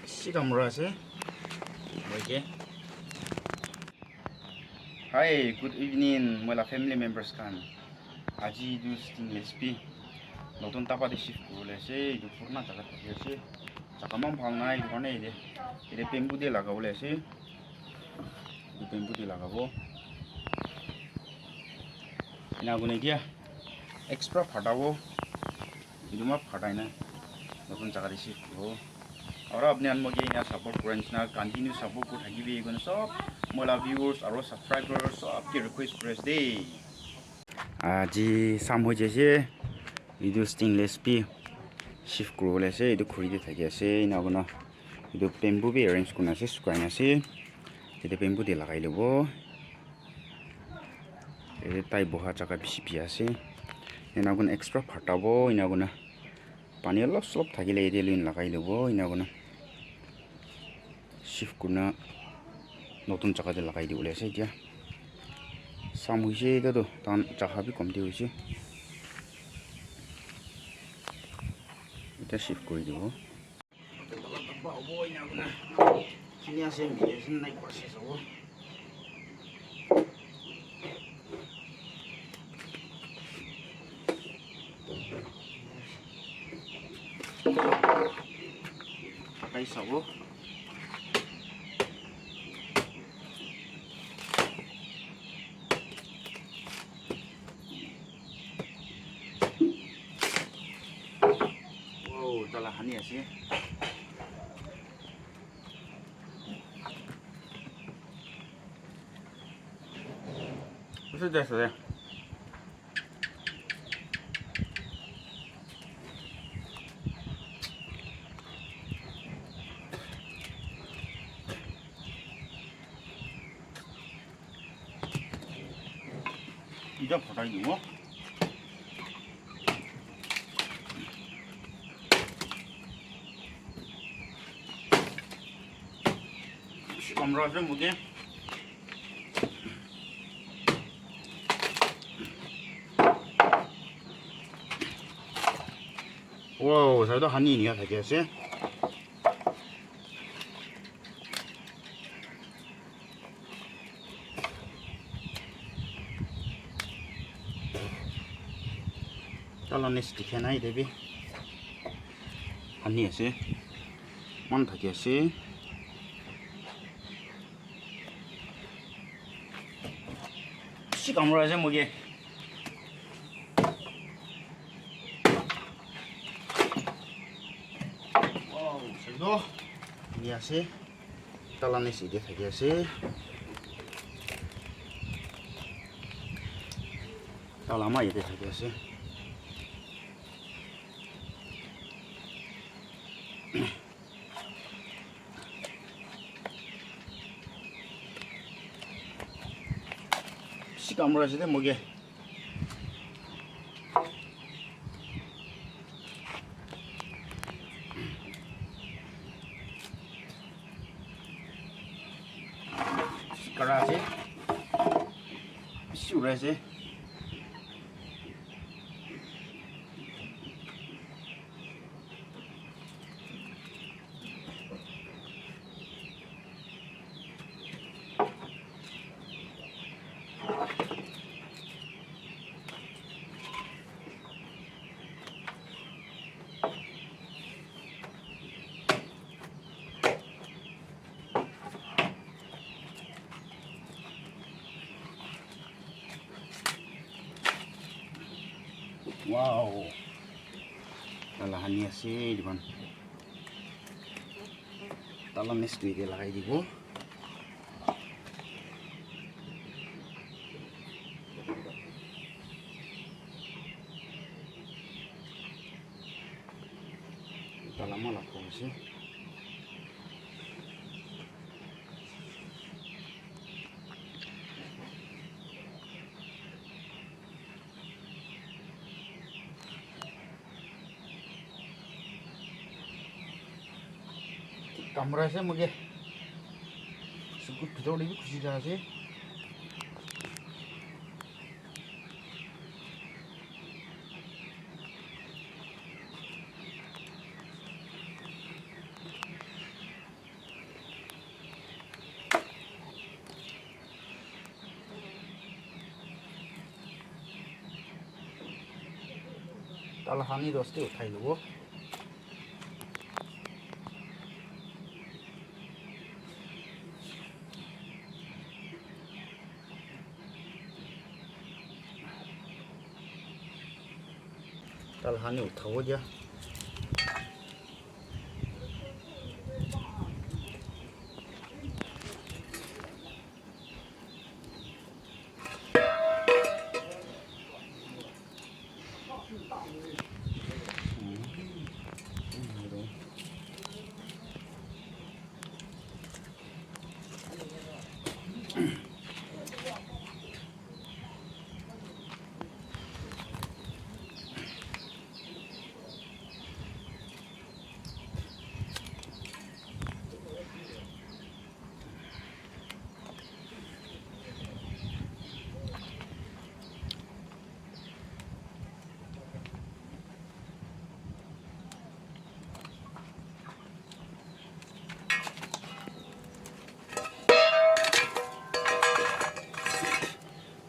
시간 뭐라 하세요? 뭐게? Hi, good evening, my family members kan. Aji du Stingless pi. Notun tapa de shift kule se, du purna jaga thakia se. Jakamam bhauna idu kane ide. Ide bamboo de lagabole se. Du bamboo de lagabo. Ina gune dia extra phatabo. Idu ma phataina. Notun jaga de shift ko. और अपने अनमोगे यहाँ support करें ना continue support को थकी भी एक सब मोला व्यूअर्स और सब्सक्राइबर्स सब की रिक्वेस्ट प्रेस दे आज सामो जैसे वीडियो स्टिंगलेस भी शिफ्ट करो लेसे इधर खुरी दे थकी ऐसे ना बना इधर बेम्बू भी अरेंज करना से सुखाना से इधर बेम्बू दे लगाई लो वो इधर ताई बहुत जगह बिसी बिया से इना गुना एक्स्ट्रा फटा वो इना गुना पानी अलग स्लोप थकी ले इधर लिन लगाई लो वो इना गुना shift kuna notun jaga de lagai di ule se dia samu se da do tan jaga bi kom di use ita shift kori dibo ba bo ina guna kini ase mi sin nai kwa se so pakai sabo Tala hani asih. Sudah sudah. Tidak pernah juga. Kamera mungkin wow saya dah hani ni ya tadi sih kalau ni sedikit naik tapi hani sih mana tadi sih kamera aja mungkin wow sudah ini sih talan sih dia saja sih tak lama ya dia saja sih kamera sih deh mungkin sekarang sih sudah sih wow lalahannya sih di mana talan nih sedikit lagi di bu tak lama lah kok sih kamera sih mungkin sekut kita udah खुशी रहा sih তালহানি ৰসটো উঠাই ল'ব। তালহানি উঠাব দিয়া।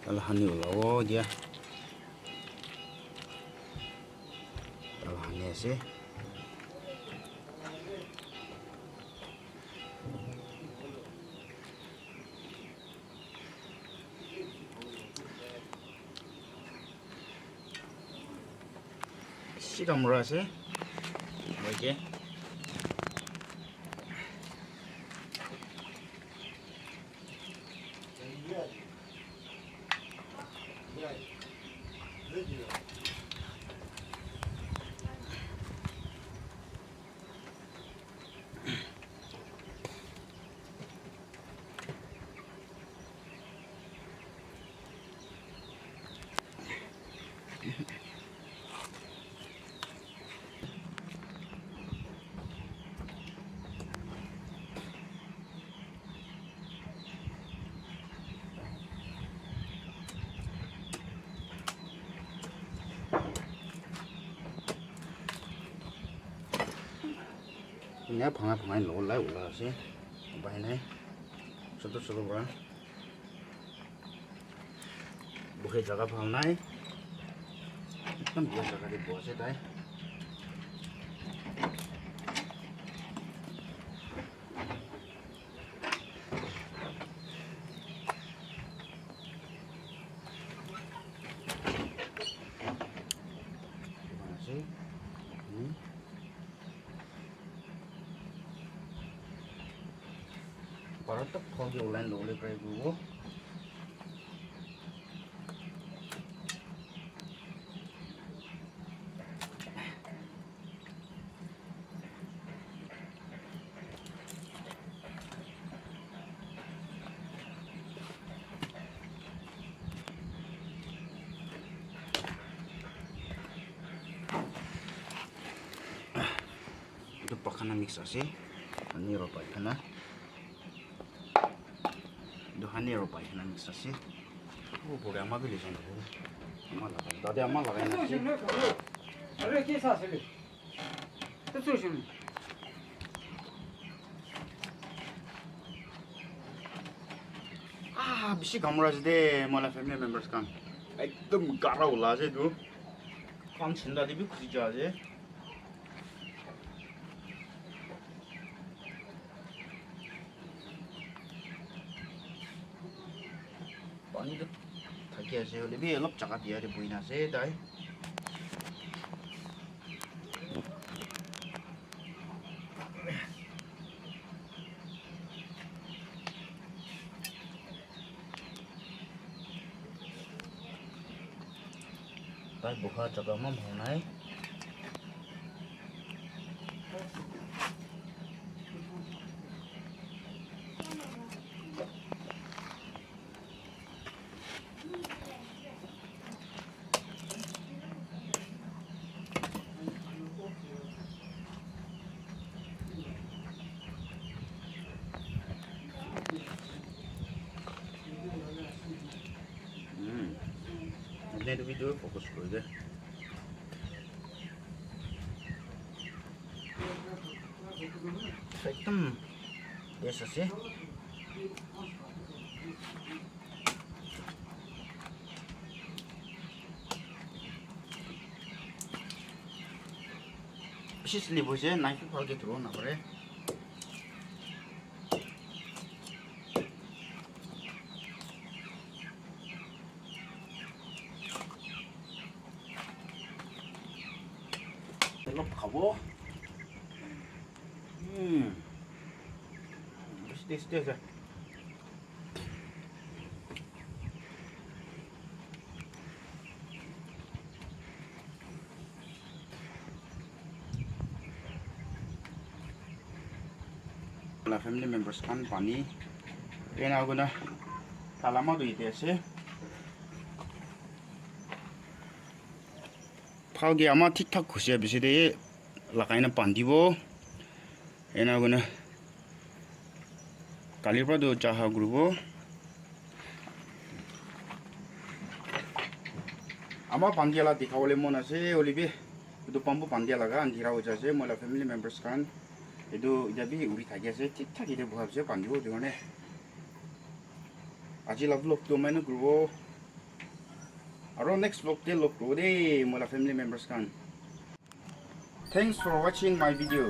Taলহানি ওলাব দিয়া। তালহানি আছে। বেছি কামোৰা আছে ভাইকে। Ini phanga lo lai ula ase bai nai choto choto bra buhe jaga phal nai ekdom biya jaga de bose tai Para tak phone ke online lo le pray go itu pakana mix ase ani ro pakana Hani ro pai na mix ase o bore ama bile jon do ama la dade ama la na ase are ke sa sele to chushun beshi kamra de mala family members kan ekdom gara ula je du kan chinda de bi khuji ja je Pani tu thaki ase hole bi elop jaga dia de boina ase dai dai buha jaga ma bhanai Ini video fokus ko deh. Ekdom biasa sih. বেছি slip হৈছে নাইফটো ভালকৈ ধৰিব নপৰে অলপ খাব বেছি tasty আছে family members kan pani kaya ako na kalama do ite ase phagi ama thik thak khusia bisi de lakai na pandibo ena ako na kalipra do chaha grupo ama pandiala dikhawole mon ase olibi itu pampu pandiala ga andira ho jase mola family members kan itu jadi uri thaki ase ঠিক ঠাক ite bhabse pandibo done aji love lok to mainu grupo aro next vlog te lok ro de mola family members kan thanks for watching my video